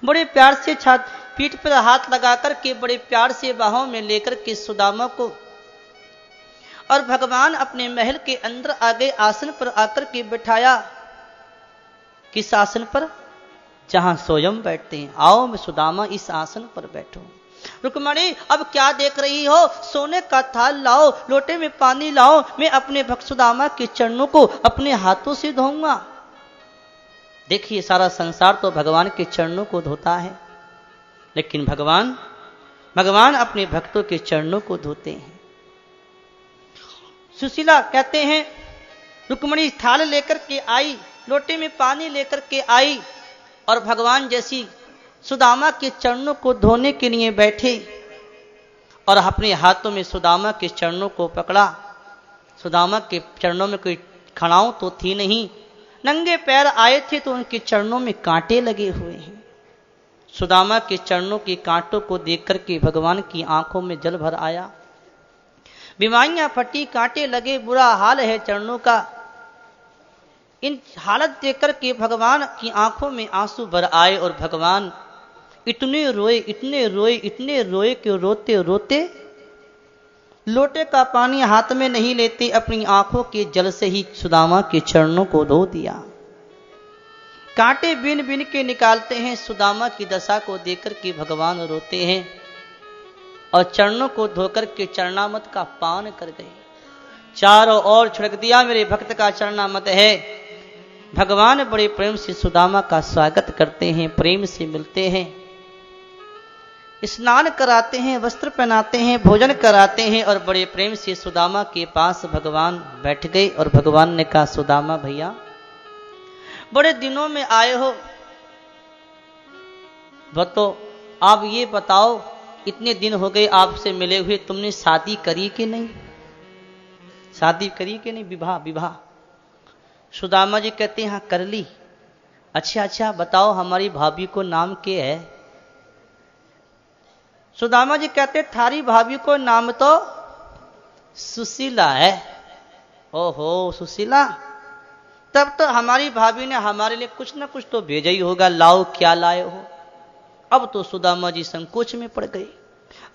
बड़े प्यार से पीठ पर हाथ लगा कर के बड़े प्यार से बाहों में लेकर के सुदामा को और भगवान अपने महल के अंदर आ गए। आसन पर आकर के बिठाया। किस आसन पर? जहां स्वयं बैठते हैं। आओ मैं सुदामा इस आसन पर बैठो। रुक्मणी अब क्या देख रही हो? सोने का थाल लाओ, लोटे में पानी लाओ, मैं अपने भक्त सुदामा के चरणों को अपने हाथों से धोऊंगा। देखिए सारा संसार तो भगवान के चरणों को धोता है, लेकिन भगवान अपने भक्तों के चरणों को धोते हैं। सुशीला कहते हैं रुक्मणी थाल लेकर के आई, लोटे में पानी लेकर के आई और भगवान जैसी सुदामा के चरणों को धोने के लिए बैठे और अपने हाथों में सुदामा के चरणों को पकड़ा। सुदामा के चरणों में कोई खड़ाऊ तो थी नहीं, नंगे पैर आए थे तो उनके चरणों में कांटे लगे हुए हैं। सुदामा के चरणों के कांटों को देख करके भगवान की आंखों में जल भर आया। बीमारियां फटी, कांटे लगे, बुरा हाल है चरणों का। इन हालत देख करके भगवान की आंखों में आंसू भर आए और भगवान इतने रोए कि रोते रोते लोटे का पानी हाथ में नहीं लेते, अपनी आंखों के जल से ही सुदामा के चरणों को धो दिया। कांटे बिन बिन के निकालते हैं। सुदामा की दशा को देखकर के भगवान रोते हैं और चरणों को धोकर के चरणामत का पान कर गए। चारों ओर छिड़क दिया मेरे भक्त का चरणामत है। भगवान बड़े प्रेम से सुदामा का स्वागत करते हैं, प्रेम से मिलते हैं, स्नान कराते हैं, वस्त्र पहनाते हैं, भोजन कराते हैं और बड़े प्रेम से सुदामा के पास भगवान बैठ गए और भगवान ने कहा सुदामा भैया बड़े दिनों में आए हो, तो आप ये बताओ इतने दिन हो गए आपसे मिले हुए, तुमने शादी करी कि नहीं? शादी करी कि नहीं? विवाह? सुदामा जी कहते हैं हाँ कर ली। अच्छा बताओ हमारी भाभी को नाम क्या है? सुदामा जी कहते थारी भाभी को नाम तो सुशीला है। ओहो सुशीला, तब तो हमारी भाभी ने हमारे लिए कुछ ना कुछ तो भेजा ही होगा, लाओ क्या लाए हो? अब तो सुदामा जी संकोच में पड़ गए।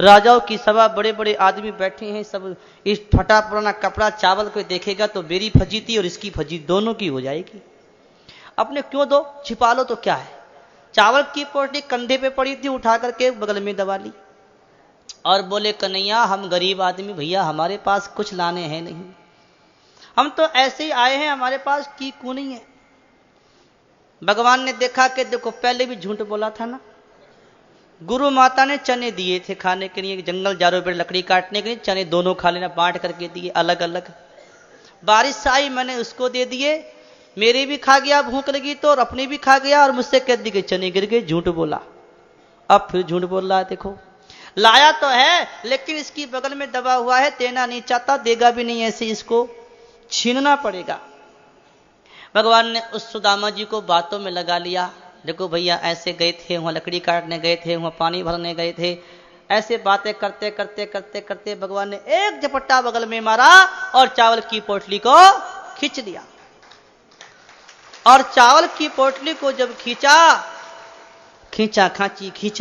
राजाओं की सभा, बड़े बड़े आदमी बैठे हैं, सब इस फटा पुराना कपड़ा चावल को देखेगा तो मेरी फजीती और इसकी फजीती दोनों की हो जाएगी। अपने क्यों दो, छिपा लो तो क्या है। चावल की पोटली कंधे पे पड़ी थी, उठा करके बगल में दबा ली और बोले कन्हैया हम गरीब आदमी भैया, हमारे पास कुछ लाने हैं नहीं, हम तो ऐसे ही आए हैं, हमारे पास की क्यों नहीं है। भगवान ने देखा कि देखो पहले भी झूठ बोला था ना, गुरु माता ने चने दिए थे खाने के लिए, जंगल जारों पर लकड़ी काटने के लिए चने दोनों खा लेना, बांट करके दिए अलग अलग। बारिश आई मैंने उसको दे दिए, मेरी भी खा गया, भूख लगी तो, और अपनी भी खा गया और मुझसे कह दी कि चने गिर गए, झूठ बोला। अब फिर झूठ बोल रहा है, देखो लाया तो है लेकिन इसकी बगल में दबा हुआ है, देना नहीं चाहता, देगा भी नहीं, ऐसे इसको छीनना पड़ेगा। भगवान ने उस सुदामा जी को बातों में लगा लिया। देखो भैया ऐसे गए थे, वहां लकड़ी काटने गए थे, वहां पानी भरने गए थे, ऐसे बातें करते करते करते करते भगवान ने एक झपट्टा बगल में मारा और चावल की पोटली को खींच लिया। और चावल की पोटली को जब खींचा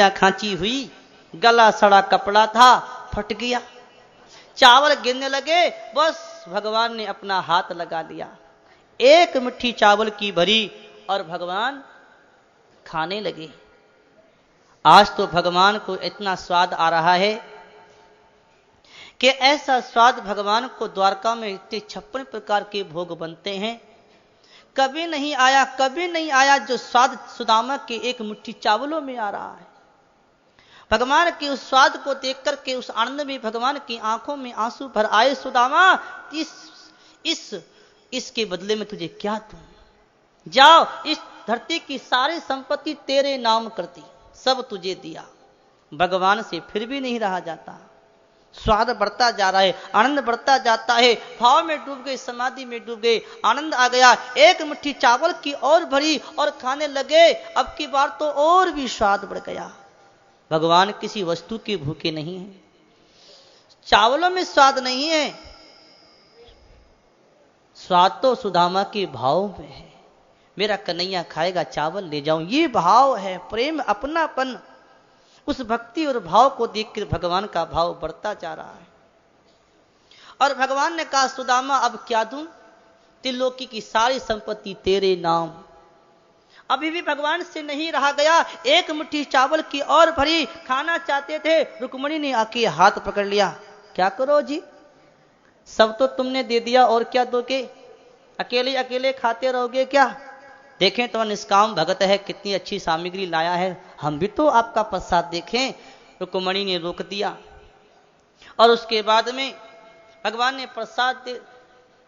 खांची हुई, गला सड़ा कपड़ा था, फट गया, चावल गिरने लगे। बस भगवान ने अपना हाथ लगा दिया, एक मुट्ठी चावल की भरी और भगवान खाने लगे। आज तो भगवान को इतना स्वाद आ रहा है कि ऐसा स्वाद भगवान को द्वारका में इतने 56 प्रकार के भोग बनते हैं, कभी नहीं आया जो स्वाद सुदामा के एक मुट्ठी चावलों में आ रहा है। भगवान के उस स्वाद को देख करके उस आनंद में भगवान की आंखों में आंसू भर आए। सुदामा इसके बदले में तुझे क्या दूं, जाओ इस धरती की सारी संपत्ति तेरे नाम करती, सब तुझे दिया। भगवान से फिर भी नहीं रहा जाता, स्वाद बढ़ता जा रहा है, आनंद बढ़ता जाता है। भाव में डूब गए, समाधि में डूब गए, आनंद आ गया। एक मुट्ठी चावल की और भरी और खाने लगे। अब की बार तो और भी स्वाद बढ़ गया। भगवान किसी वस्तु के भूखे नहीं है, चावलों में स्वाद नहीं है, स्वाद तो सुदामा के भाव में है। मेरा कन्हैया खाएगा चावल ले जाऊं। ये भाव है, प्रेम, अपनापन। उस भक्ति और भाव को देखकर भगवान का भाव बढ़ता जा रहा है। और भगवान ने कहा, सुदामा अब क्या दूं? त्रिलोकी की सारी संपत्ति तेरे नाम। अभी भी भगवान से नहीं रहा गया, एक मुट्ठी चावल की और भरी, खाना चाहते थे। रुक्मिणी ने आके हाथ पकड़ लिया। क्या करो जी, सब तो तुमने दे दिया, और क्या दोगे? अकेले अकेले खाते रहोगे क्या? देखें तो निष्काम भगत है, कितनी अच्छी सामग्री लाया है, हम भी तो आपका प्रसाद देखें। रुक्मिणी ने रोक दिया। और उसके बाद में भगवान ने प्रसाद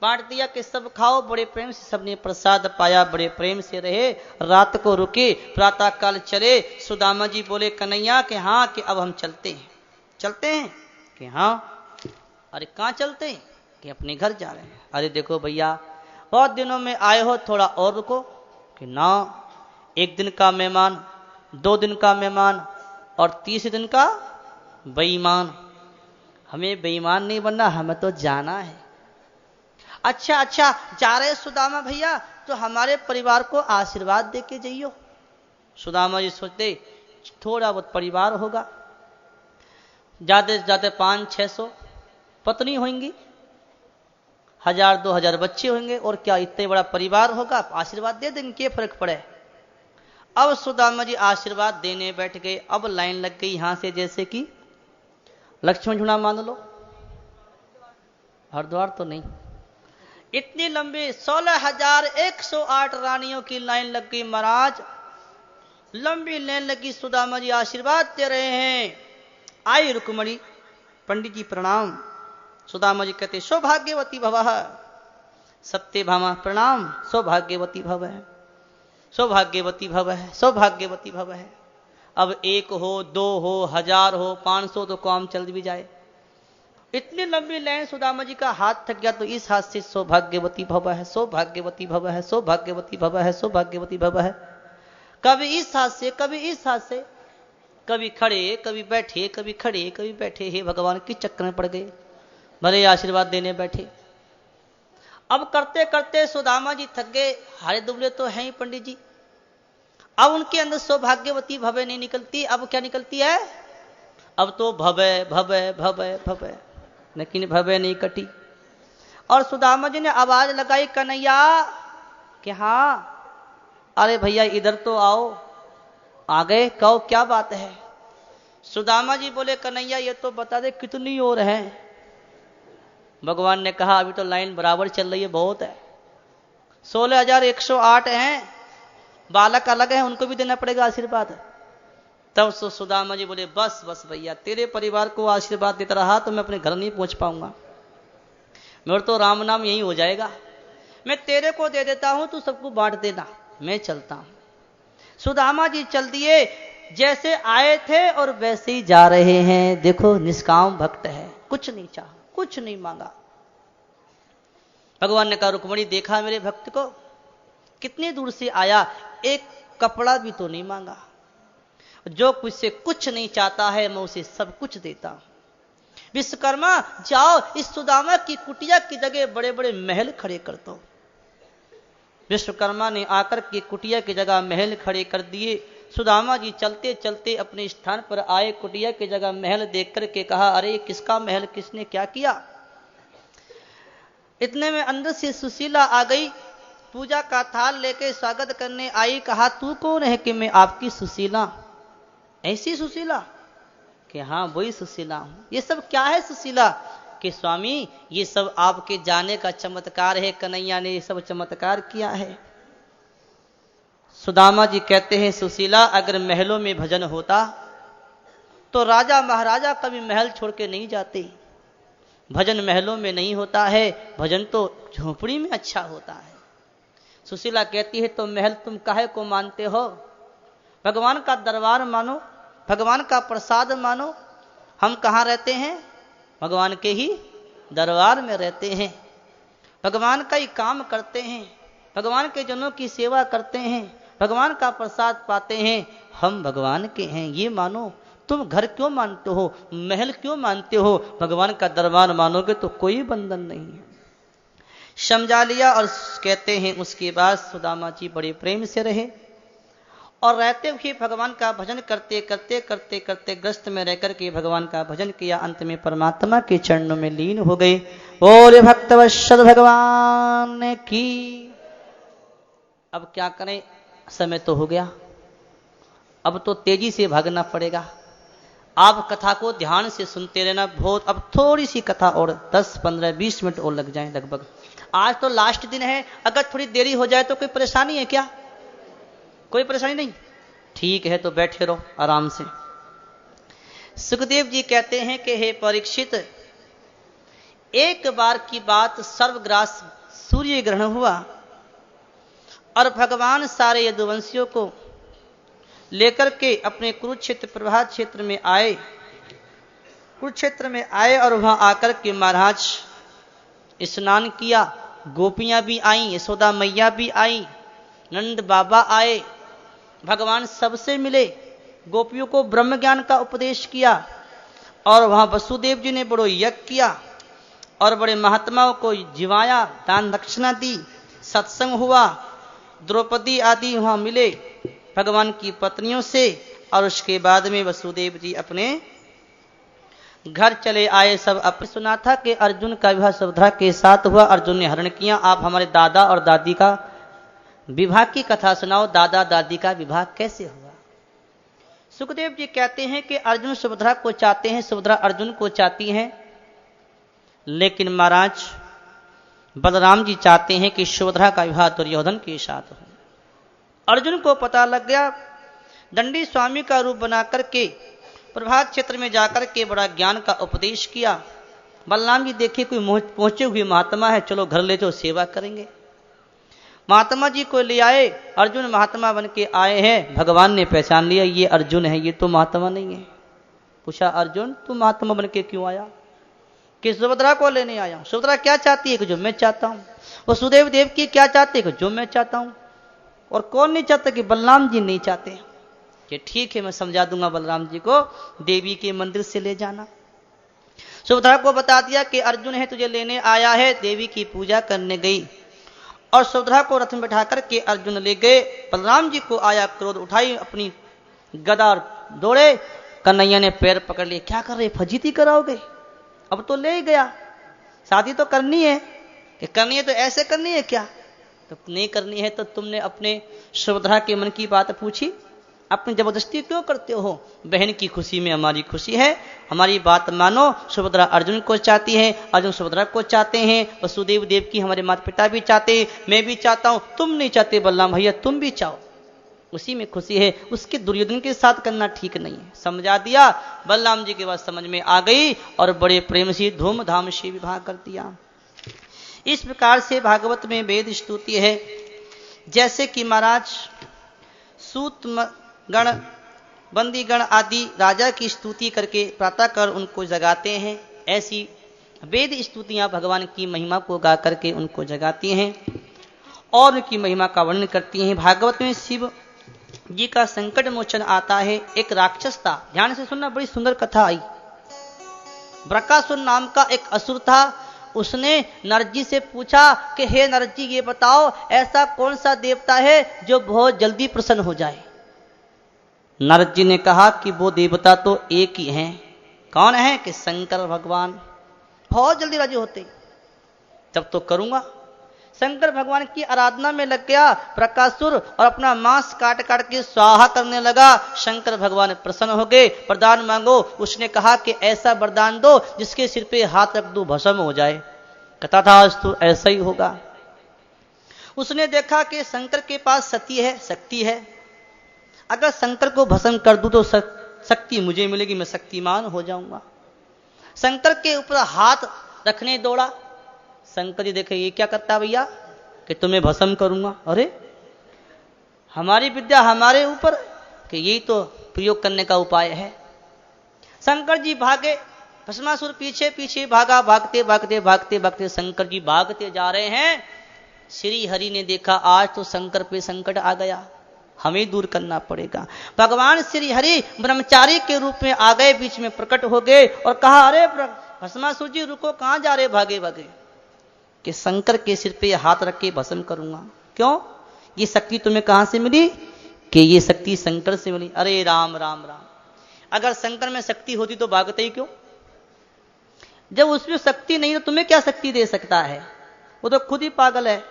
बांट दिया कि सब खाओ। बड़े प्रेम से सबने प्रसाद पाया, बड़े प्रेम से रहे। रात को रुके, प्रातः काल चले। सुदामा जी बोले कन्हैया कि हाँ, कि अब हम चलते हैं। चलते हैं कि हाँ। अरे कहाँ चलते हैं? कि अपने घर जा रहे हैं। अरे देखो भैया, बहुत दिनों में आए हो, थोड़ा और रुको। कि ना, एक दिन का मेहमान, 2 दिन का मेहमान और 30 दिन का बेईमान। हमें बेईमान नहीं बनना, हमें तो जाना है। अच्छा अच्छा, जा रहे सुदामा भैया, तो हमारे परिवार को आशीर्वाद दे के जाइयो। सुदामा जी सोचते थोड़ा बहुत परिवार होगा, ज्यादा से ज्यादा 500-600 पत्नी होंगी, 1000-2000 बच्चे होंगे, और क्या इतने बड़ा परिवार होगा, आशीर्वाद दे देंगे, क्या फर्क पड़े। अब सुदामा जी आशीर्वाद देने बैठ गए। अब लाइन लग गई यहां से, जैसे कि लक्ष्मण झूला मान लो, हरिद्वार तो नहीं, इतनी लंबी 16,108 रानियों की लाइन लग गई महाराज। लंबी लाइन लगी, सुदामा जी आशीर्वाद दे रहे हैं। आई रुक्मिणी, पंडित जी प्रणाम। सुदामा जी कहते सौभाग्यवती भवः। सत्यभामा प्रणाम, सौभाग्यवती भवः, सौभाग्यवती भवः, सौभाग्यवती भवः। अब 1 हो, 2 हो, 1000 हो, 500 तो काम चल भी जाए। इतनी लंबी लाइन, सुदामा जी का हाथ थक गया, तो इस हाथ से सौभाग्यवती भव है, सौभाग्यवती भव है, सौभाग्यवती भव है, सौभाग्यवती भव है। कभी इस हाथ से, कभी इस हाथ से, कभी खड़े कभी बैठे, कभी खड़े कभी बैठे। हे भगवान, किस चक्कर में पड़ गए, भले आशीर्वाद देने बैठे। अब करते करते सुदामा जी थक गए, हारे दुबले तो हैं ही पंडित जी। अब उनके अंदर सौभाग्यवती भवे नहीं निकलती। अब क्या निकलती है? अब तो भवे भवे भवे भवे, लेकिन भवे नहीं कटी। और सुदामा जी ने आवाज लगाई, कन्हैया कि हाँ। अरे भैया इधर तो आओ। आ गए, कहो क्या बात है। सुदामा जी बोले, कन्हैया ये तो बता दे कितनी और है। भगवान ने कहा अभी तो लाइन बराबर चल रही है, बहुत है। 16,108 हैं, बालक अलग हैं, उनको भी देना पड़ेगा आशीर्वाद। तब सुदामा जी बोले, बस बस भैया, तेरे परिवार को आशीर्वाद देता रहा तो मैं अपने घर नहीं पहुंच पाऊंगा, मेरा तो राम नाम यही हो जाएगा। मैं तेरे को दे देता हूं, तू सबको बांट देना, मैं चलता हूं। सुदामा जी चल दिए, जैसे आए थे और वैसे ही जा रहे हैं। देखो निष्काम भक्त है, कुछ नहीं चाहा, कुछ नहीं मांगा। भगवान ने कहा, रुक्मिणी देखा मेरे भक्त को, कितनी दूर से आया, एक कपड़ा भी तो नहीं मांगा। जो कुछ से कुछ नहीं चाहता है, मैं उसे सब कुछ देता हूं। विश्वकर्मा जाओ, इस सुदामा की कुटिया की जगह बड़े बड़े महल खड़े कर दो। विश्वकर्मा ने आकर के कुटिया की जगह महल खड़े कर दिए। सुदामा जी चलते चलते अपने स्थान पर आए, कुटिया की जगह महल देख करके कहा, अरे किसका महल, किसने क्या किया। इतने में अंदर से सुशीला आ गई, पूजा का थाल लेके स्वागत करने आई। कहा, तू कौन है? कि मैं आपकी सुशीला। ऐसी सुशीला? कि हाँ वही सुशीला हूं। ये सब क्या है सुशीला? कि स्वामी ये सब आपके जाने का चमत्कार है, कन्हैया ने ये सब चमत्कार किया है। सुदामा जी कहते हैं, सुशीला अगर महलों में भजन होता तो राजा महाराजा कभी महल छोड़ के नहीं जाते। भजन महलों में नहीं होता है, भजन तो झोपड़ी में अच्छा होता है। सुशीला कहती है, तो महल तुम काहे को मानते हो? भगवान का दरबार मानो, भगवान का प्रसाद मानो। हम कहाँ रहते हैं? भगवान के ही दरबार में रहते हैं, भगवान का ही काम करते हैं, भगवान के जनों की सेवा करते हैं, भगवान का प्रसाद पाते हैं। हम भगवान के हैं ये मानो। तुम घर क्यों मानते हो, महल क्यों मानते हो? भगवान का दरबार मानोगे तो कोई बंधन नहीं है। समझा लिया। और कहते हैं उसके बाद सुदामा जी बड़े प्रेम से रहे और रहते हुए भगवान का भजन करते करते करते करते ग्रस्त में रहकर के भगवान का भजन किया। अंत में परमात्मा के चरणों में लीन हो गए। बोले भक्तवत्सल भगवान की। अब क्या करें, समय तो हो गया, अब तो तेजी से भागना पड़ेगा। आप कथा को ध्यान से सुनते रहना। बहुत अब थोड़ी सी कथा और 10, 15, 20 मिनट और लग जाएं लगभग। आज तो लास्ट दिन है, अगर थोड़ी देरी हो जाए तो कोई परेशानी है क्या? कोई परेशानी नहीं, ठीक है तो बैठे रहो आराम से। सुखदेव जी कहते हैं कि हे परीक्षित, एक बार की बात, सर्वग्रास सूर्य ग्रहण हुआ और भगवान सारे यदुवंशियों को लेकर के अपने कुरुक्षेत्र प्रभात क्षेत्र में आए। कुरुक्षेत्र में आए और वहां आकर के महाराज स्नान किया। गोपियां भी आईं, यशोदा मैया भी आई, नंद बाबा आए, भगवान सबसे मिले, गोपियों को ब्रह्म ज्ञान का उपदेश किया। और वहां वसुदेव जी ने बड़ो यज्ञ किया और बड़े महात्माओं को जिवाया, दान दक्षिणा दी, सत्संग हुआ। द्रौपदी आदि वहां मिले भगवान की पत्नियों से। और उसके बाद में वसुदेव जी अपने घर चले आए। सब अपने सुना था कि अर्जुन का विवाह सुभद्रा के साथ हुआ, अर्जुन ने हरण किया। आप हमारे दादा और दादी का विवाह की कथा सुनाओ, दादा दादी का विवाह कैसे हुआ? सुखदेव जी कहते हैं कि अर्जुन सुभद्रा को चाहते हैं, सुभद्रा अर्जुन को चाहती हैं, लेकिन महाराज बलराम जी चाहते हैं कि सुभद्रा का विवाह दुर्योधन के साथ हो। अर्जुन को पता लग गया, दंडी स्वामी का रूप बना करके प्रभात क्षेत्र में जाकर के बड़ा ज्ञान का उपदेश किया। बलराम जी देखे कोई पहुंचे हुए महात्मा है, चलो घर ले जाओ, सेवा करेंगे। महात्मा जी को ले आए। अर्जुन महात्मा बन के आए हैं। भगवान ने पहचान लिया, ये अर्जुन है, ये तो महात्मा नहीं है। पूछा, अर्जुन तू महात्मा बन के क्यों आया? कि सुभद्रा को लेने आया हूं। सुभद्रा क्या चाहती है? कि जो मैं चाहता हूं। वो सुदेव देव की क्या चाहते हैं? कि जो मैं चाहता हूं। और कौन नहीं चाहता? कि बलराम जी नहीं चाहते। कि ठीक है, मैं समझा दूंगा बलराम जी को, देवी के मंदिर से ले जाना। सुभद्रा को बता दिया कि अर्जुन है, तुझे लेने आया है। देवी की पूजा करने गई और सुभद्रा को रथ में बैठा करके अर्जुन ले गए। बलराम जी को आया क्रोध, उठाई अपनी गदा दौड़े। कन्हैया ने पैर पकड़ लिए, क्या कर रहे, फजीती कराओगे? अब तो ले ही गया, शादी तो करनी है। कि करनी है तो ऐसे करनी है क्या? तो नहीं करनी है तो तुमने अपने सुभद्रा के मन की बात पूछी, अपनी जबरदस्ती क्यों करते हो? बहन की खुशी में हमारी खुशी है, हमारी बात मानो। सुभद्रा अर्जुन को चाहती है, अर्जुन सुभद्रा को चाहते हैं, वसुदेव देव की हमारे माता पिता भी चाहते हैं, मैं भी चाहता हूं, तुम नहीं चाहते बलराम भैया, तुम भी चाहो, उसी में खुशी है। उसके दुर्योधन के साथ करना ठीक नहीं है। समझा दिया। बलराम जी के बात समझ में आ गई और बड़े प्रेम से धूमधाम से विवाह कर दिया। इस प्रकार से भागवत में वेद स्तुति है। जैसे कि महाराज सूत गण, बंदीगण आदि राजा की स्तुति करके प्रातः कर उनको जगाते हैं, ऐसी वेद स्तुतियां भगवान की महिमा को गा करके उनको जगाती हैं और उनकी महिमा का वर्णन करती हैं। भागवत में शिव जी का संकट मोचन आता है। एक राक्षस था, ध्यान से सुनना, बड़ी सुंदर कथा आई। ब्रकासुर नाम का एक असुर था। उसने नारद जी से पूछा कि हे नारद जी, ये बताओ ऐसा कौन सा देवता है जो बहुत जल्दी प्रसन्न हो जाए? नारद जी ने कहा कि वो देवता तो एक ही हैं। कौन है? कि शंकर भगवान। बहुत जल्दी राजी होते, तब तो करूंगा। शंकर भगवान की आराधना में लग गया प्रकाशुर और अपना मांस काट काट के स्वाहा करने लगा। शंकर भगवान प्रसन्न हो गए। वरदान मांगो। उसने कहा कि ऐसा वरदान दो जिसके सिर पे हाथ रख दो भस्म हो जाए। कथा था आज तो ऐसा ही होगा। उसने देखा कि शंकर के पास सती है, शक्ति है। अगर शंकर को भस्म कर दूं तो शक्ति मुझे मिलेगी, मैं शक्तिमान हो जाऊंगा। शंकर के ऊपर हाथ रखने दौड़ा। शंकर जी देखे ये क्या करता है भैया, कि तुम्हें भस्म करूंगा। अरे हमारी विद्या हमारे ऊपर, कि यही तो प्रयोग करने का उपाय है। शंकर जी भागे, भस्मासुर पीछे पीछे भागा। भागते भागते भागते भागते शंकर जी भागते जा रहे हैं। श्री हरि ने देखा आज तो शंकर पे संकट आ गया, हमें दूर करना पड़ेगा। भगवान श्री हरि ब्रह्मचारी के रूप में आ गए, बीच में प्रकट हो गए और कहा, अरे भस्मासुर जी रुको, कहां जा रहे भागे भागे? कि शंकर के सिर पे हाथ रख के भस्म करूंगा। क्यों? ये शक्ति तुम्हें कहां से मिली? कि ये शक्ति शंकर से मिली। अरे राम राम राम, अगर शंकर में शक्ति होती तो भागते ही क्यों? जब उसमें शक्ति नहीं तो तुम्हें क्या शक्ति दे सकता है? वो तो खुद ही पागल है।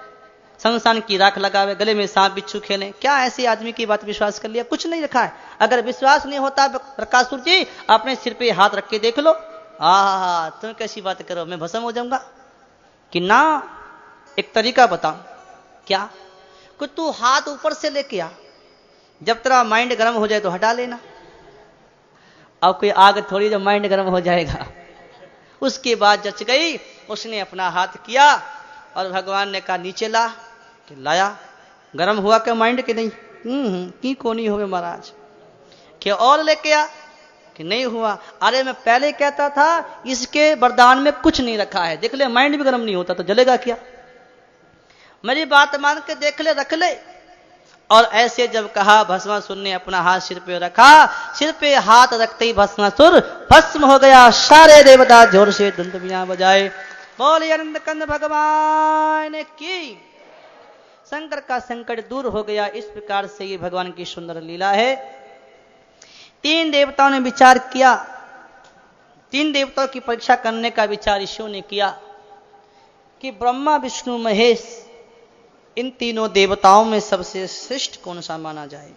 संसान की राख लगावे, गले में सांप बिच्छू खेले। क्या ऐसे आदमी की बात विश्वास कर लिया? कुछ नहीं रखा है। अगर विश्वास नहीं होता प्रकाशुर जी, अपने सिर पे हाथ रख के देख लो। तुम कैसी बात करो, मैं भस्म हो जाऊंगा? कि ना, एक तरीका बताऊं। क्या? कि तू हाथ ऊपर से लेके आ, जब तेरा माइंड गर्म हो जाए तो हटा लेना। अब कोई आग थोड़ी जो माइंड गर्म हो जाएगा। उसके बाद जच गई, उसने अपना हाथ किया और भगवान ने कहा नीचे ला। कि लाया। गर्म हुआ क्या माइंड? के नहीं? की कोनी होवे महाराज। क्या और लेके आ? कि नहीं हुआ। अरे मैं पहले कहता था इसके वरदान में कुछ नहीं रखा है, देख ले माइंड भी गर्म नहीं होता तो जलेगा क्या? मेरी बात मान के देख ले, रख ले। और ऐसे जब कहा, भस्मासुर ने अपना हाथ सिर पे रखा। सिर पे हाथ रखते ही भस्मासुर भस्म हो गया। सारे देवता जोर से धुंधुमियां बजाए। बोले आनंद कंद भगवान की। शंकर का संकट दूर हो गया। इस प्रकार से ये भगवान की सुंदर लीला है। 3 देवताओं ने विचार किया। 3 देवताओं की परीक्षा करने का विचार ऋषियों ने किया कि ब्रह्मा विष्णु महेश, इन तीनों देवताओं में सबसे श्रेष्ठ कौन सा माना जाए?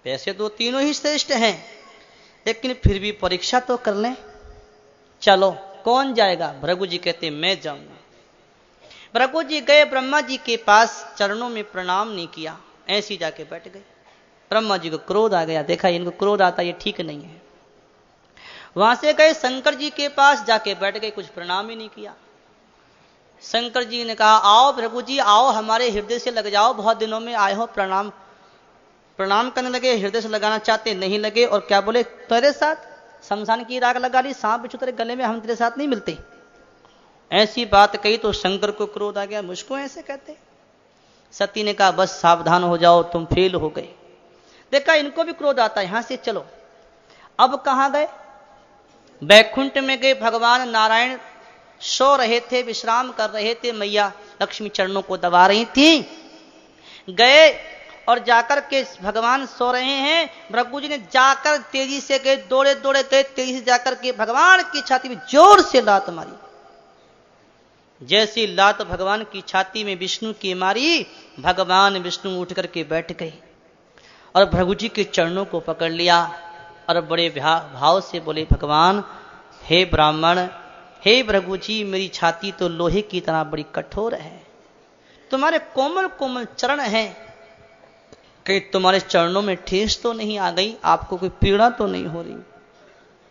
वैसे तो तीनों ही श्रेष्ठ हैं, लेकिन फिर भी परीक्षा तो कर लें। चलो, कौन जाएगा? भृगु जी कहते मैं जाऊंगा। भृगु जी गए ब्रह्मा जी के पास, चरणों में प्रणाम नहीं किया, ऐसे ही जाके बैठ गए। ब्रह्मा जी को क्रोध आ गया। देखा इनको क्रोध आता, ये ठीक नहीं है। वहां से गए शंकर जी के पास, जाके बैठ गए, कुछ प्रणाम ही नहीं किया। शंकर जी ने कहा आओ भृगु जी आओ, हमारे हृदय से लग जाओ, बहुत दिनों में आए हो, प्रणाम प्रणाम करने लगे। हृदय से लगाना चाहते नहीं लगे, और क्या बोले? तेरे साथ शमशान की राग लगा ली, सांप बिच्छू तेरे गले में, हम तेरे साथ नहीं मिलते। ऐसी बात कही तो शंकर को क्रोध आ गया, मुझको ऐसे कहते? सती ने कहा बस सावधान हो जाओ, तुम फेल हो गए। देखा इनको भी क्रोध आता है, यहां से चलो। अब कहां गए? बैकुंठ में गए। भगवान नारायण सो रहे थे, विश्राम कर रहे थे। मैया लक्ष्मी चरणों को दबा रही थी। गए और जाकर के भगवान सो रहे हैं। भृगु जी ने जाकर तेजी से गए, दौड़े दौड़े गए, तेजी से जाकर के भगवान की छाती में जोर से लात मारी। जैसी लात भगवान की छाती में विष्णु की मारी, भगवान विष्णु उठ करके बैठ गए और भृगु जी के चरणों को पकड़ लिया और बड़े भाव से बोले, भगवान हे ब्राह्मण, हे भृगु जी, मेरी छाती तो लोहे की तरह बड़ी कठोर है, तुम्हारे कोमल कोमल चरण हैं, कि तुम्हारे चरणों में ठेस तो नहीं आ गई? आपको कोई पीड़ा तो नहीं हो रही?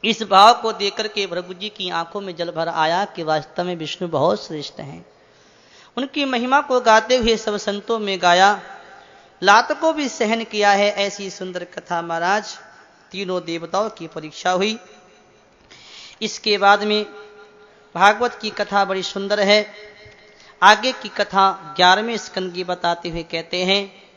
इस भाव को देखकर के भृगु जी की आंखों में जल भर आया कि वास्तव में विष्णु बहुत श्रेष्ठ हैं। उनकी महिमा को गाते हुए सब संतों में गाया, लात को भी सहन किया है। ऐसी सुंदर कथा महाराज। तीनों देवताओं की परीक्षा हुई। इसके बाद में भागवत की कथा बड़ी सुंदर है। आगे की कथा 11वें स्कंद की बताते हुए कहते हैं,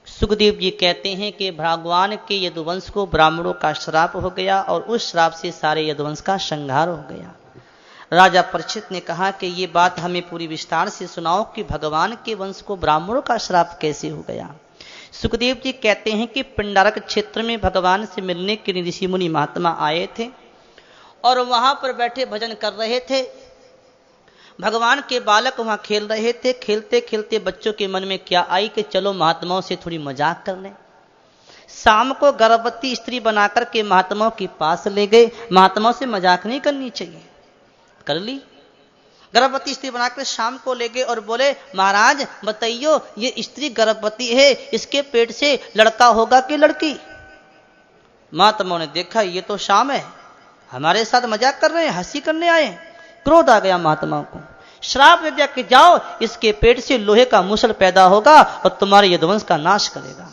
सुखदेव जी कहते हैं कि भगवान के यदुवंश को ब्राह्मणों का श्राप हो गया और उस श्राप से सारे यदुवंश का संहार हो गया। राजा परीक्षित ने कहा कि ये बात हमें पूरी विस्तार से सुनाओ कि भगवान के वंश को ब्राह्मणों का श्राप कैसे हो गया। सुखदेव जी कहते हैं कि पिंडारक क्षेत्र में भगवान से मिलने के लिए ऋषि मुनि महात्मा आए थे और वहां पर बैठे भजन कर रहे थे। भगवान के बालक वहां खेल रहे थे। खेलते खेलते बच्चों के मन में क्या आई कि चलो महात्माओं से थोड़ी मजाक कर लें। शाम को गर्भवती स्त्री बनाकर के महात्माओं के पास ले गए। महात्माओं से मजाक नहीं करनी चाहिए, कर ली। गर्भवती स्त्री बनाकर शाम को ले गए और बोले, महाराज बताइयो, ये स्त्री गर्भवती है, इसके पेट से लड़का होगा कि लड़की? महात्माओं ने देखा ये तो शाम है, हमारे साथ मजाक कर रहे हैं, हंसी करने आए। क्रोध आ गया महात्माओं को, श्राप दे दिया कि जाओ, इसके पेट से लोहे का मूसल पैदा होगा और तुम्हारे यदुवंश का नाश करेगा।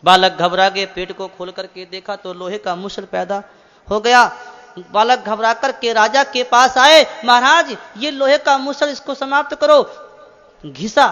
बालक घबरा गए, पेट को खोल करके देखा तो लोहे का मूसल पैदा हो गया। बालक घबरा करके राजा के पास आए, महाराज ये लोहे का मूसल, इसको समाप्त करो। घिसा,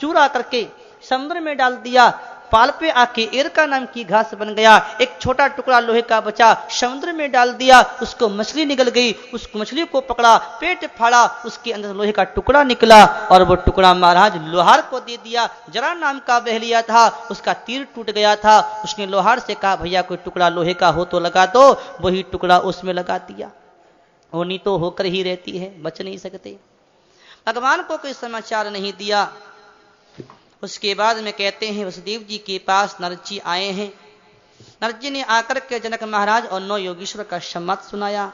चूरा करके समुद्र में डाल दिया। पाल पे आके एरका नाम की घास बन गया। एक छोटा टुकड़ा लोहे का बचा, समुद्र में डाल दिया, उसको मछली निकल गई, उस मछली को पकड़ा, पेट फाड़ा, उसके अंदर लोहे का टुकड़ा निकला और वो टुकड़ा महाराज लोहार को दे दिया। जरा नाम का बहलिया था, उसका तीर टूट गया था, उसने लोहार से कहा भैया कोई टुकड़ा लोहे का हो तो लगा दो, वही टुकड़ा उसमें लगा दिया। होनी तो होकर ही रहती है, बच नहीं सकते। भगवान को कोई समाचार नहीं दिया। उसके बाद में कहते हैं वसुदेव जी के पास नरद जी आए हैं। नरद जी ने आकर के जनक महाराज और 9 योगीश्वर का संवाद सुनाया।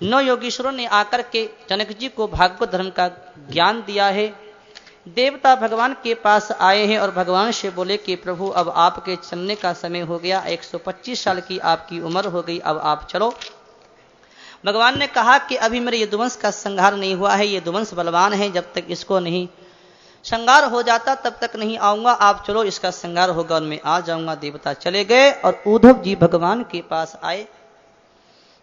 9 योगीश्वरों ने आकर के जनक जी को भागवत धर्म का ज्ञान दिया है। देवता भगवान के पास आए हैं और भगवान से बोले कि प्रभु अब आपके चलने का समय हो गया, 125 साल की आपकी उम्र हो गई, अब आप चलो। भगवान ने कहा कि अभी मेरे यदुवंश का संहार नहीं हुआ है, यदुवंश बलवान है, जब तक इसको नहीं संहार हो जाता तब तक नहीं आऊंगा, आप चलो, इसका संहार होगा और मैं आ जाऊंगा। देवता चले गए और उद्धव जी भगवान के पास आए।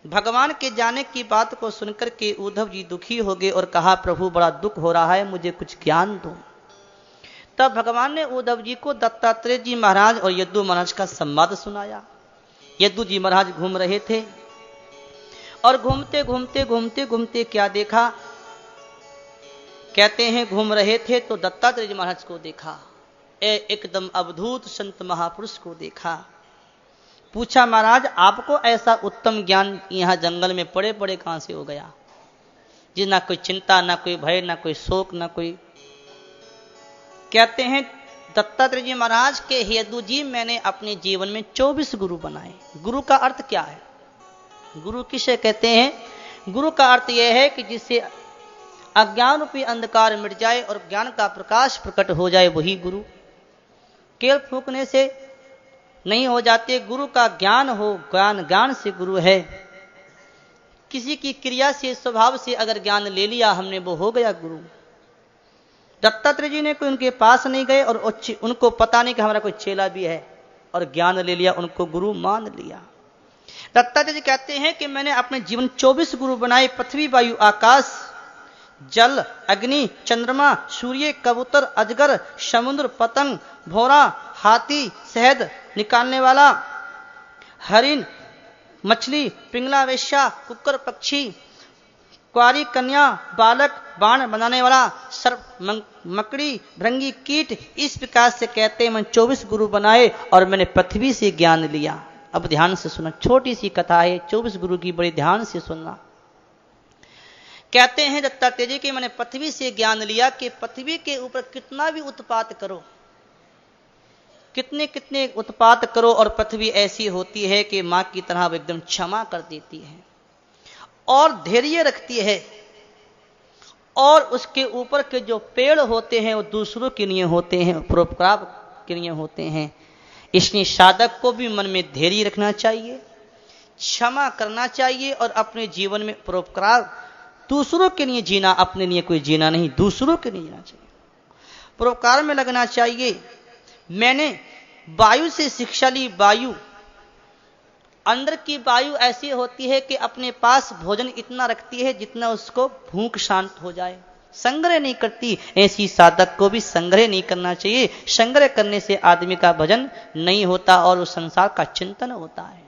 भगवान के जाने की बात को सुनकर के उद्धव जी दुखी हो गए और कहा प्रभु बड़ा दुख हो रहा है, मुझे कुछ ज्ञान दो। तब भगवान ने उद्धव जी को दत्तात्रेय जी महाराज और यदु महाराज का संवाद सुनाया। यदु जी महाराज घूम रहे थे और घूमते घूमते घूमते घूमते क्या देखा, कहते हैं घूम रहे थे तो दत्तात्रेय जी महाराज को देखा, एकदम अवधूत संत महापुरुष को देखा। पूछा महाराज आपको ऐसा उत्तम ज्ञान यहां जंगल में पड़े पड़े कहां से हो गया, जी ना कोई चिंता, ना कोई भय, ना कोई शोक, ना कोई। कहते हैं दत्तात्रेय जी महाराज के यदु जी मैंने अपने जीवन में 24 गुरु बनाए। गुरु का अर्थ क्या है, गुरु किसे कहते हैं? गुरु का अर्थ यह है कि जिससे अज्ञान रूपी अंधकार मिट जाए और ज्ञान का प्रकाश प्रकट हो जाए, वही गुरु। केवल फूंकने से नहीं हो जाते, गुरु का ज्ञान हो, ज्ञान से गुरु है। किसी की क्रिया से, स्वभाव से अगर ज्ञान ले लिया हमने, वो हो गया गुरु। दत्तात्रेय जी ने कोई उनके पास नहीं गए और उनको पता नहीं कि हमारा कोई चेला भी है, और ज्ञान ले लिया, उनको गुरु मान लिया। दत्तात्रेय जी कहते हैं कि मैंने अपने जीवन 24 गुरु बनाए, पृथ्वी वायु आकाश जल अग्नि चंद्रमा सूर्य कबूतर अजगर समुद्र पतंग भौरा हाथी शहद निकालने वाला हरिण मछली पिंगला वेश्या कुक्कर पक्षी कुआरी कन्या बालक बाण बनाने वाला सर्प मकड़ी भृंगी कीट, इस प्रकार से कहते हैं मैं 24 गुरु बनाए और मैंने पृथ्वी से ज्ञान लिया। अब ध्यान से सुना, छोटी सी कथा है, 24 गुरु की बड़ी ध्यान से सुनना। कहते हैं दत्तात्रेय जी कि मैंने पृथ्वी से ज्ञान लिया कि पृथ्वी के ऊपर कितना भी उत्पात करो, कितने कितने उत्पात करो, और पृथ्वी ऐसी होती है कि मां की तरह वो एकदम क्षमा कर देती है और धैर्य रखती है, और उसके ऊपर के जो पेड़ होते हैं वो दूसरों के लिए होते हैं, परोपकार के लिए होते हैं। इसलिए साधक को भी मन में धैर्य रखना चाहिए, क्षमा करना चाहिए और अपने जीवन में परोपकार, दूसरों के लिए जीना, अपने लिए कोई जीना नहीं, दूसरों के लिए जीना चाहिए, परोपकार में लगना चाहिए। मैंने वायु से शिक्षा ली। वायु, अंदर की वायु ऐसी होती है कि अपने पास भोजन इतना रखती है जितना उसको भूख शांत हो जाए, संग्रह नहीं करती। ऐसी साधक को भी संग्रह नहीं करना चाहिए। संग्रह करने से आदमी का भजन नहीं होता और उस संसार का चिंतन होता है।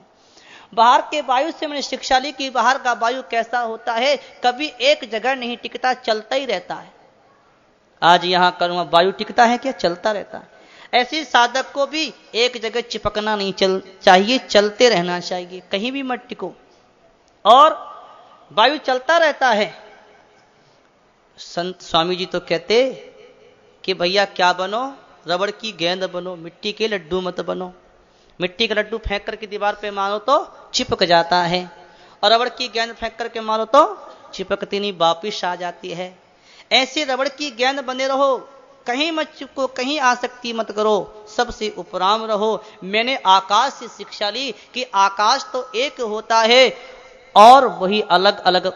बाहर के वायु से मैंने शिक्षा ली कि बाहर का वायु कैसा होता है, कभी एक जगह नहीं टिकता, चलता ही रहता है। आज यहां करूंगा, वायु टिकता है क्या? चलता रहता है। ऐसे साधक को भी एक जगह चिपकना नहीं चाहिए, चलते रहना चाहिए, कहीं भी मत टिको। और वायु चलता रहता है। संत स्वामी जी तो कहते कि भैया क्या बनो, रबड़ की गेंद बनो, मिट्टी के लड्डू मत बनो। मिट्टी का लड्डू फेंक करके दीवार पे मारो तो चिपक जाता है, और रबड़ की गेंद फेंक करके मारो तो चिपकती नहीं, वापिस आ जाती है। ऐसे रबड़ की गेंद बने रहो, कहीं मत चिपको, कहीं आसक्ति मत करो, सबसे उपराम रहो। मैंने आकाश से शिक्षा ली कि आकाश तो एक होता है और वही अलग अलग,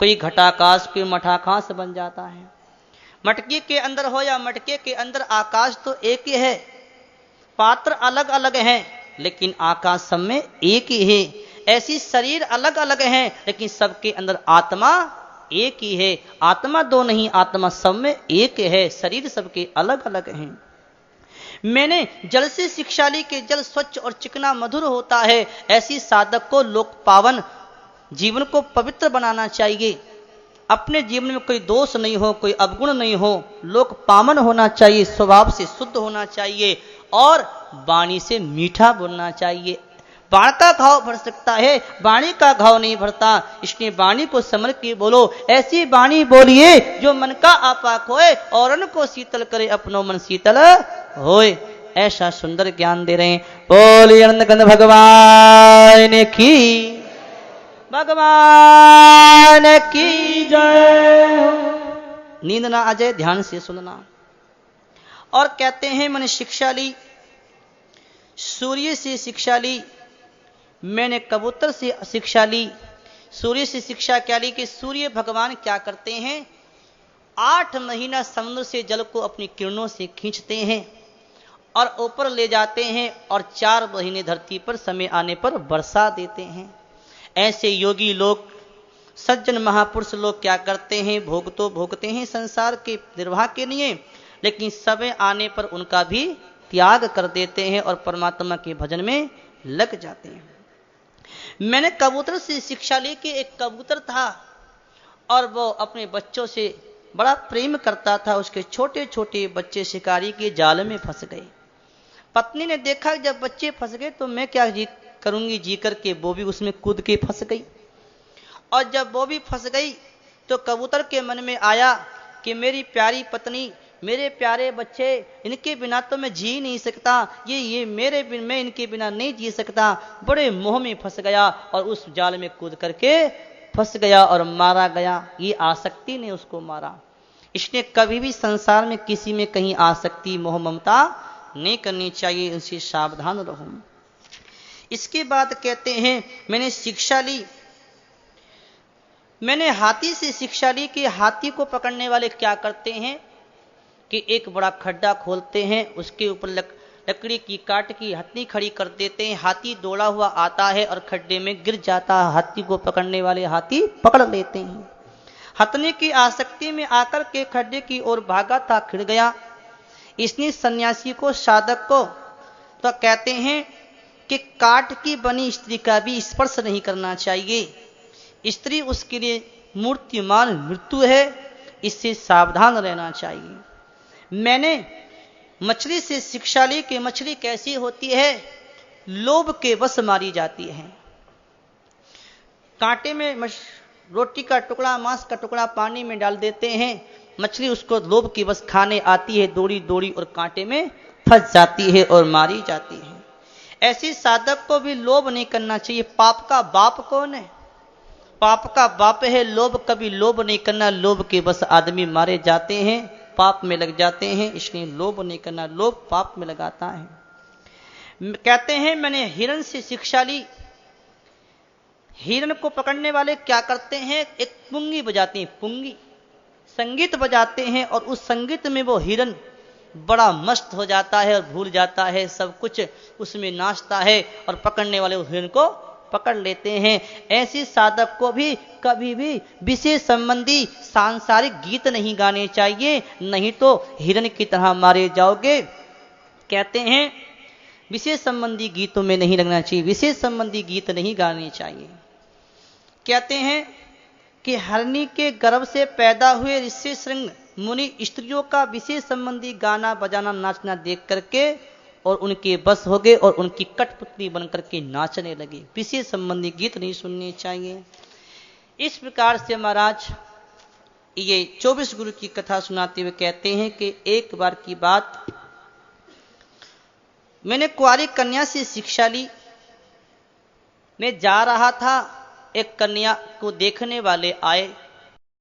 कोई घटाकाश कोई मठाकाश बन जाता है। मटकी के अंदर हो या मटके के अंदर, आकाश तो एक ही है, पात्र अलग अलग हैं लेकिन आकाश सब में एक ही है। ऐसी शरीर अलग अलग हैं लेकिन सबके अंदर आत्मा एक ही है। आत्मा दो नहीं, आत्मा सब में एक है, शरीर सबके अलग अलग हैं। मैंने जल से शिक्षा ली कि जल स्वच्छ और चिकना मधुर होता है। ऐसी साधक को लोक पावन जीवन को पवित्र बनाना चाहिए। अपने जीवन में कोई दोष नहीं हो, कोई अवगुण नहीं हो, लोक पावन होना चाहिए, स्वभाव से शुद्ध होना चाहिए और वाणी से मीठा बोलना चाहिए। बाण का घाव भर सकता है, वाणी का घाव नहीं भरता, इसलिए वाणी को समझ के बोलो। ऐसी वाणी बोलिए जो मन का आपाक होए और उनको शीतल करे, अपनो मन शीतल होए। ऐसा सुंदर ज्ञान दे रहे हैं। बोलिए आनंद कंद भगवान की, भगवान की जय। नींद ना आ जाए, ध्यान से सुनना। और कहते हैं मैंने शिक्षा ली, सूर्य से शिक्षा ली, मैंने कबूतर से शिक्षा ली। सूर्य से शिक्षा क्या ली कि सूर्य भगवान क्या करते हैं, 8 महीना समुद्र से जल को अपनी किरणों से खींचते हैं और ऊपर ले जाते हैं और 4 महीने धरती पर समय आने पर वर्षा देते हैं। ऐसे योगी लोग, सज्जन महापुरुष लोग क्या करते हैं, भोग तो भोगते हैं संसार के निर्वाह के लिए, लेकिन समय आने पर उनका भी त्याग कर देते हैं और परमात्मा के भजन में लग जाते हैं। मैंने कबूतर से शिक्षा ली कि एक कबूतर था और वो अपने बच्चों से बड़ा प्रेम करता था। उसके छोटे छोटे बच्चे शिकारी के जाल में फंस गए। पत्नी ने देखा जब बच्चे फंस गए तो मैं क्या करूंगी जी करके वो भी उसमें कूद के फंस गई। और जब वो भी फंस गई तो कबूतर के मन में आया कि मेरी प्यारी पत्नी, मेरे प्यारे बच्चे, इनके बिना तो मैं जी नहीं सकता, ये मैं इनके बिना नहीं जी सकता। बड़े मोह में फंस गया और उस जाल में कूद करके फंस गया और मारा गया। ये आसक्ति ने उसको मारा। इसलिए कभी भी संसार में किसी में कहीं आसक्ति मोह ममता नहीं करनी चाहिए, उनसे सावधान रहो। इसके बाद कहते हैं मैंने शिक्षा ली, मैंने हाथी से शिक्षा ली कि हाथी को पकड़ने वाले क्या करते हैं कि एक बड़ा खड्डा खोलते हैं, उसके ऊपर लकड़ी की काट की हथनी खड़ी कर देते हैं। हाथी दौड़ा हुआ आता है और खड्डे में गिर जाता है। हाथी को पकड़ने वाले हाथी पकड़ लेते हैं। हथनी की आसक्ति में आकर के खड्डे की ओर भागा था, खिड़ गया। इसने सन्यासी को, साधक को तो कहते हैं कि काट की बनी स्त्री का भी स्पर्श नहीं करना चाहिए। स्त्री उसके लिए मूर्तिमान मृत्यु है, इससे सावधान रहना चाहिए। मैंने मछली से शिक्षा ली कि मछली कैसी होती है, लोभ के वश मारी जाती है। कांटे में रोटी का टुकड़ा, मांस का टुकड़ा पानी में डाल देते हैं, मछली उसको लोभ के वश खाने आती है, दौड़ी दौड़ी और कांटे में फंस जाती है और मारी जाती है। ऐसी साधक को भी लोभ नहीं करना चाहिए। पाप का बाप कौन है? पाप का बाप है लोभ। कभी लोभ नहीं करना, लोभ के वश आदमी मारे जाते हैं, पाप में लग जाते हैं, इसलिए लोभ नहीं करना, लोभ पाप में लगाता है। कहते हैं मैंने हिरण से शिक्षा ली। हिरण को पकड़ने वाले क्या करते हैं, एक पुंगी बजाते हैं, पुंगी संगीत बजाते हैं और उस संगीत में वो हिरण बड़ा मस्त हो जाता है और भूल जाता है सब कुछ, उसमें नाचता है और पकड़ने वाले उस हिरण को पकड़ लेते हैं। ऐसी साधक को भी कभी भी विषय संबंधी सांसारिक गीत नहीं गाने चाहिए, नहीं तो हिरण की तरह मारे जाओगे। कहते हैं विषय संबंधी गीतों में नहीं लगना चाहिए, विषय संबंधी गीत नहीं गाने चाहिए। कहते हैं कि हरणी के गर्भ से पैदा हुए ऋषि श्रृंग मुनि स्त्रियों का विषय संबंधी गाना बजाना नाचना देख करके और उनके बस हो गए और उनकी कठपुतली बनकर के नाचने लगे। विषय संबंधी गीत नहीं सुनने चाहिए। इस प्रकार से महाराज ये 24 गुरु की कथा सुनाते हुए कहते हैं कि एक बार की बात, मैंने कुंवारी कन्या से शिक्षा ली। मैं जा रहा था, एक कन्या को देखने वाले आए